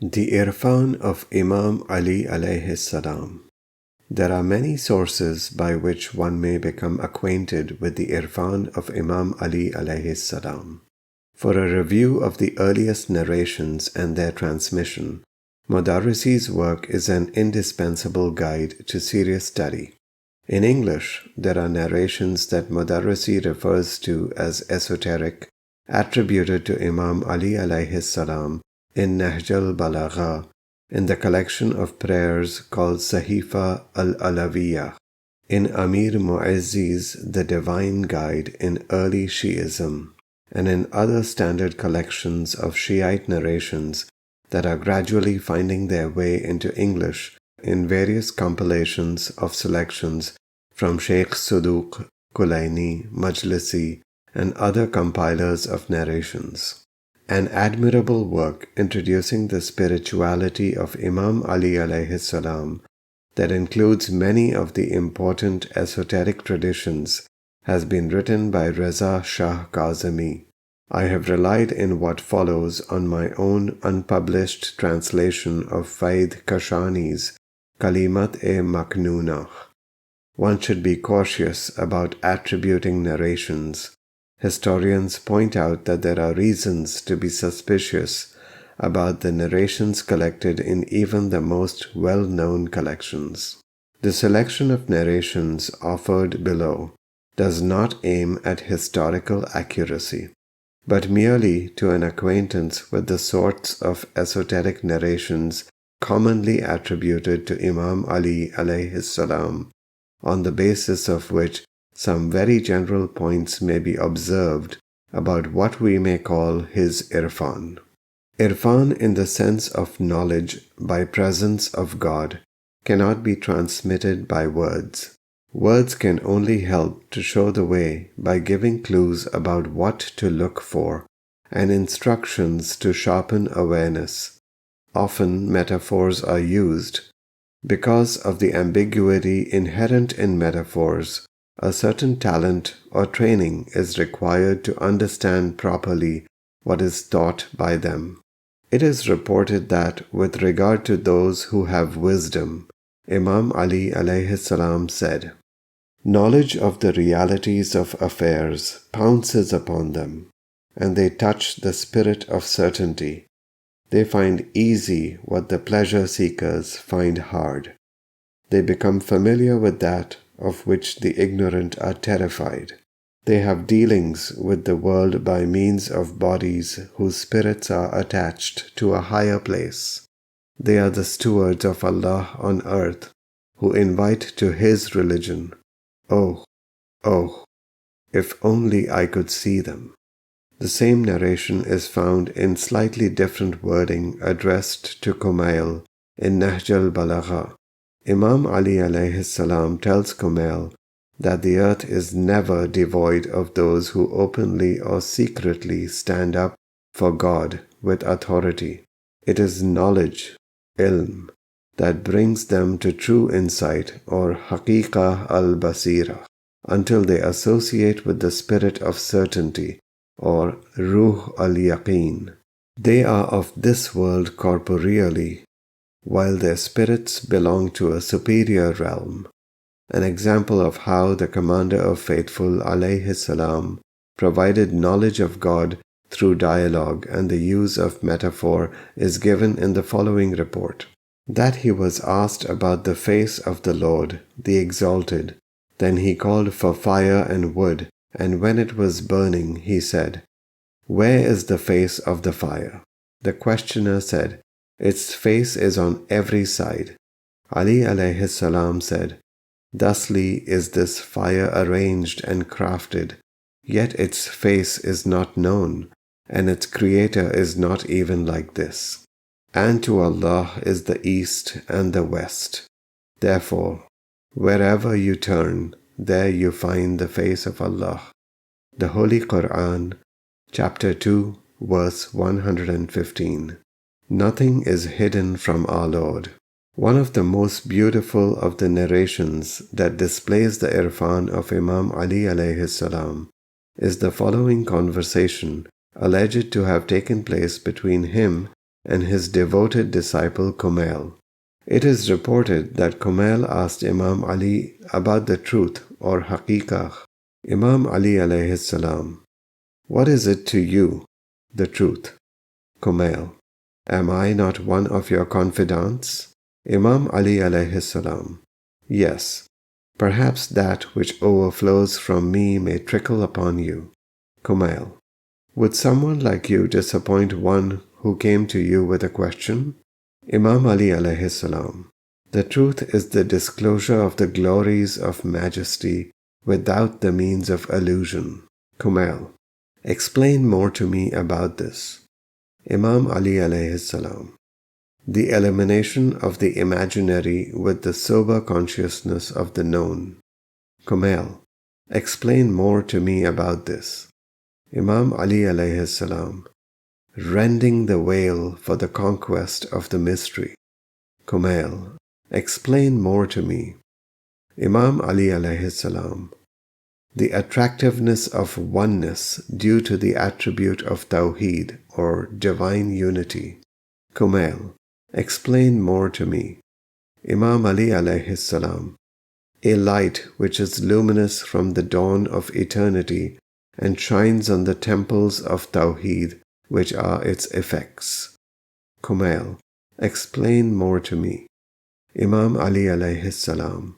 The Irfan of Imam Ali alayhi salam. There are many sources by which one may become acquainted with the Irfan of Imam Ali alayhi salam. For a review of the earliest narrations and their transmission, Mudarrisi's work is an indispensable guide to serious study. In English, there are narrations that Mudarrisi refers to as esoteric, attributed to Imam Ali alayhi salam in Nahj al-Balagha, in the collection of prayers called Sahifa al-Alawiyah, in Amir Mu'izzi's The Divine Guide in Early Shi'ism, and in other standard collections of Shiite narrations that are gradually finding their way into English in various compilations of selections from Sheikh Suduq, Kulaini, Majlisi, and other compilers of narrations. An admirable work introducing the spirituality of Imam Ali alayhi salam that includes many of the important esoteric traditions has been written by Reza Shah Kazemi. I have relied in what follows on my own unpublished translation of Faid Kashani's Kalimat-e-Maknunah. One should be cautious about attributing narrations. Historians point out that there are reasons to be suspicious about the narrations collected in even the most well-known collections. The selection of narrations offered below does not aim at historical accuracy, but merely to an acquaintance with the sorts of esoteric narrations commonly attributed to Imam Ali alayhi salam, on the basis of which some very general points may be observed about what we may call his Irfan. Irfan, in the sense of knowledge by presence of God, cannot be transmitted by words. Words can only help to show the way by giving clues about what to look for and instructions to sharpen awareness. Often metaphors are used. Because of the ambiguity inherent in metaphors, a certain talent or training is required to understand properly what is taught by them. It is reported that, with regard to those who have wisdom, Imam Ali alayhi salam said, "Knowledge of the realities of affairs pounces upon them, and they touch the spirit of certainty. They find easy what the pleasure seekers find hard. They become familiar with that of which the ignorant are terrified. They have dealings with the world by means of bodies whose spirits are attached to a higher place. They are the stewards of Allah on earth, who invite to His religion. Oh, if only I could see them." The same narration is found in slightly different wording addressed to Kumail in Nahj al-Balagha. Imam Ali alayhi salam tells Kumail that the earth is never devoid of those who openly or secretly stand up for God with authority. It is knowledge, ilm, that brings them to true insight or haqiqah al-basira, until they associate with the spirit of certainty or ruh al-yaqeen. They are of this world corporeally, while their spirits belong to a superior realm. An example of how the Commander of Faithful alayhi salam provided knowledge of God through dialogue and the use of metaphor is given in the following report. That he was asked about the face of the Lord, the Exalted. Then he called for fire and wood, and when it was burning, he said, "Where is the face of the fire?" The questioner said, "Its face is on every side." Ali alayhi salam said, "Thusly is this fire arranged and crafted, yet its face is not known, and its creator is not even like this. And to Allah is the east and the west. Therefore, wherever you turn, there you find the face of Allah." The Holy Quran, Chapter 2, verse 115. Nothing is hidden from our Lord. One of the most beautiful of the narrations that displays the Irfan of Imam Ali alayhi salam is the following conversation alleged to have taken place between him and his devoted disciple Kumail. It is reported that Kumail asked Imam Ali about the truth or haqiqah. Imam Ali alayhi salam, what is it to you, the truth? Kumail, am I not one of your confidants? Imam Ali alayhi salam, yes, perhaps that which overflows from me may trickle upon you. Kumail, would someone like you disappoint one who came to you with a question? Imam Ali alayhi salam, the truth is the disclosure of the glories of majesty without the means of illusion. Kumail, explain more to me about this. Imam Ali alayhi salam, the elimination of the imaginary with the sober consciousness of the known. Kumail, explain more to me about this. Imam Ali alayhi salam, rending the veil for the conquest of the mystery. Kumail, explain more to me. Imam Ali alayhi salam, the attractiveness of oneness due to the attribute of Tawheed or divine unity. Kumail, explain more to me. Imam Ali alayhi salam, a light which is luminous from the dawn of eternity and shines on the temples of Tawheed, which are its effects. Kumail, explain more to me. Imam Ali alayhi salam,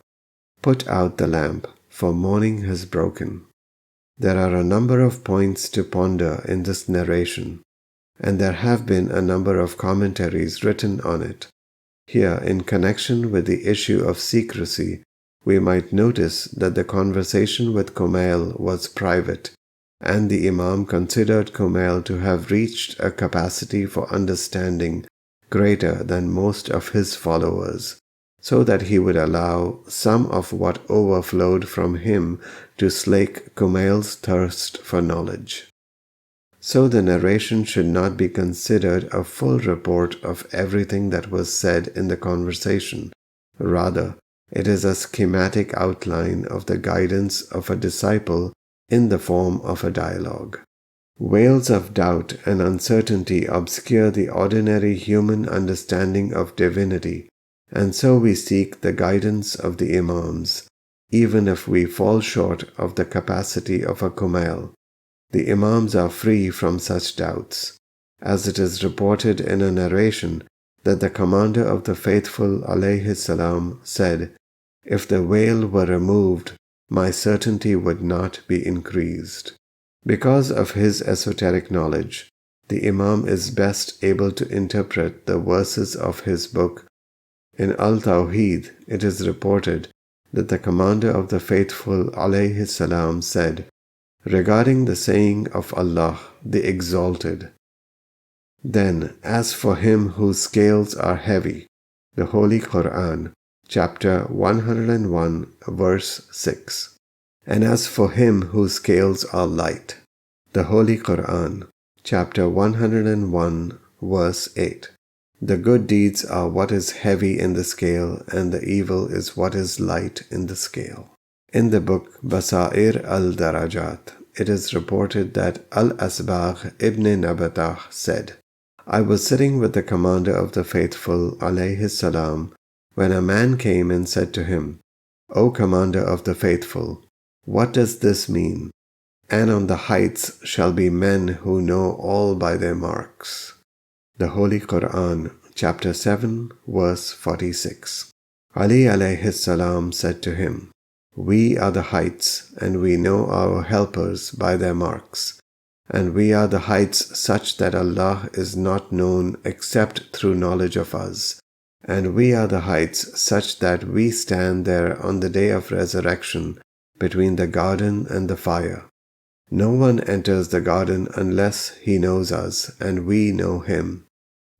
put out the lamp, for morning has broken. There are a number of points to ponder in this narration, and there have been a number of commentaries written on it. Here, in connection with the issue of secrecy, we might notice that the conversation with Kumail was private, and the Imam considered Kumail to have reached a capacity for understanding greater than most of his followers, so that he would allow some of what overflowed from him to slake Kumail's thirst for knowledge. So the narration should not be considered a full report of everything that was said in the conversation. Rather, it is a schematic outline of the guidance of a disciple in the form of a dialogue. Veils of doubt and uncertainty obscure the ordinary human understanding of divinity, and so we seek the guidance of the Imams, even if we fall short of the capacity of a Kumail. The Imams are free from such doubts, as it is reported in a narration that the commander of the faithful alayhi salam said, if the veil were removed, my certainty would not be increased. Because of his esoteric knowledge, the Imam is best able to interpret the verses of his book. In Al-Tawheed, it is reported that the commander of the faithful alayhi salam said, regarding the saying of Allah, the Exalted, then, as for him whose scales are heavy, the Holy Quran, chapter 101, verse 6. And as for him whose scales are light, the Holy Quran, chapter 101, verse 8. The good deeds are what is heavy in the scale, and the evil is what is light in the scale. In the book Basair al-Darajat, it is reported that Al-Asbagh ibn Nabatah said, I was sitting with the commander of the faithful alayhi salam when a man came and said to him, O commander of the faithful, what does this mean? And on the heights shall be men who know all by their marks. The Holy Quran, chapter 7, verse 46. Ali alayhi salam said to him, we are the heights, and we know our helpers by their marks, and we are the heights such that Allah is not known except through knowledge of us, and we are the heights such that we stand there on the day of resurrection between the garden and the fire. No one enters the garden unless he knows us, and we know him,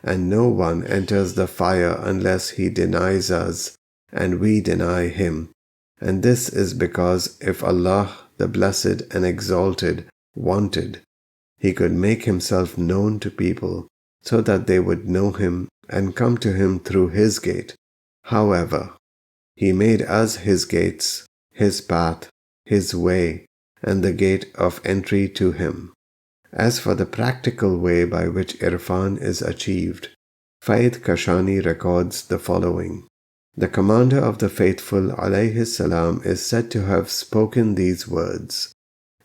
and no one enters the fire unless he denies us, and we deny him. And this is because if Allah, the Blessed and Exalted, wanted, He could make Himself known to people so that they would know Him and come to Him through His gate. However, He made us His gates, His path, His way, and the gate of entry to Him. As for the practical way by which Irfan is achieved, Faid Kashani records the following. The commander of the faithful alayhi salam is said to have spoken these words.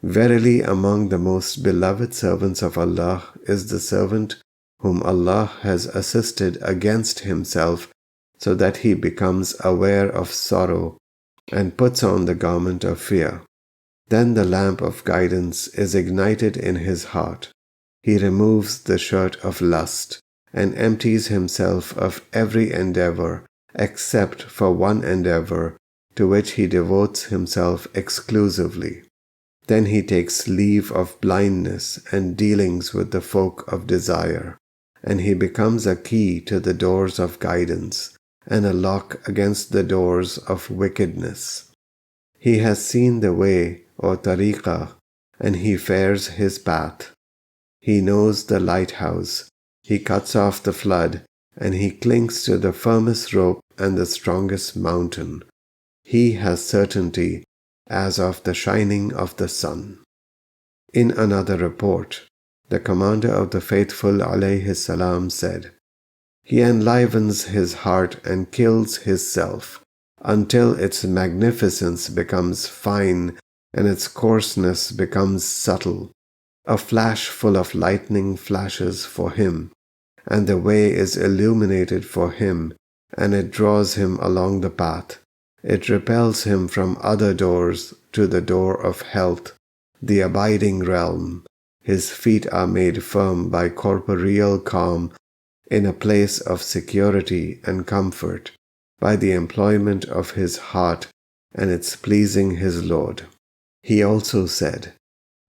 Verily among the most beloved servants of Allah is the servant whom Allah has assisted against himself so that he becomes aware of sorrow and puts on the garment of fear. Then the lamp of guidance is ignited in his heart. He removes the shirt of lust and empties himself of every endeavor except for one endeavor to which he devotes himself exclusively. Then he takes leave of blindness and dealings with the folk of desire, and he becomes a key to the doors of guidance and a lock against the doors of wickedness. He has seen the way, or tariqah, and he fares his path. He knows the lighthouse, he cuts off the flood, and he clings to the firmest rope and the strongest mountain. He has certainty as of the shining of the sun. In another report, the commander of the faithful alayhi salam said, He enlivens his heart and kills his self until its magnificence becomes fine and its coarseness becomes subtle. A flash full of lightning flashes for him, and the way is illuminated for him, and it draws him along the path. It repels him from other doors to the door of health, the abiding realm. His feet are made firm by corporeal calm in a place of security and comfort, by the employment of his heart and its pleasing his Lord. He also said,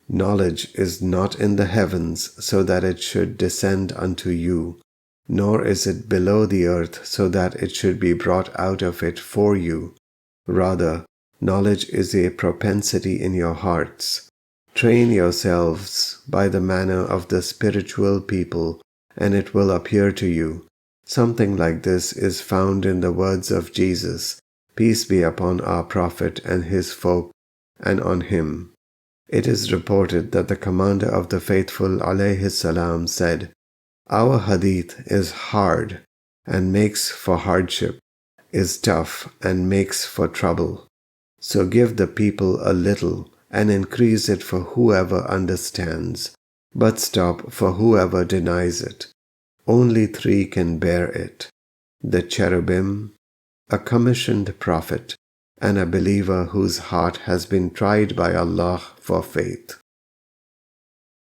Knowledge is not in the heavens so that it should descend unto you, nor is it below the earth so that it should be brought out of it for you. Rather, knowledge is a propensity in your hearts. Train yourselves by the manner of the spiritual people, and it will appear to you. Something like this is found in the words of Jesus, peace be upon our Prophet and his folk, and on him. It is reported that the commander of the faithful alayhi salam said, Our hadith is hard and makes for hardship, is tough and makes for trouble. So give the people a little and increase it for whoever understands, but stop for whoever denies it. Only 3 can bear it: the cherubim, a commissioned prophet, and a believer whose heart has been tried by Allah for faith.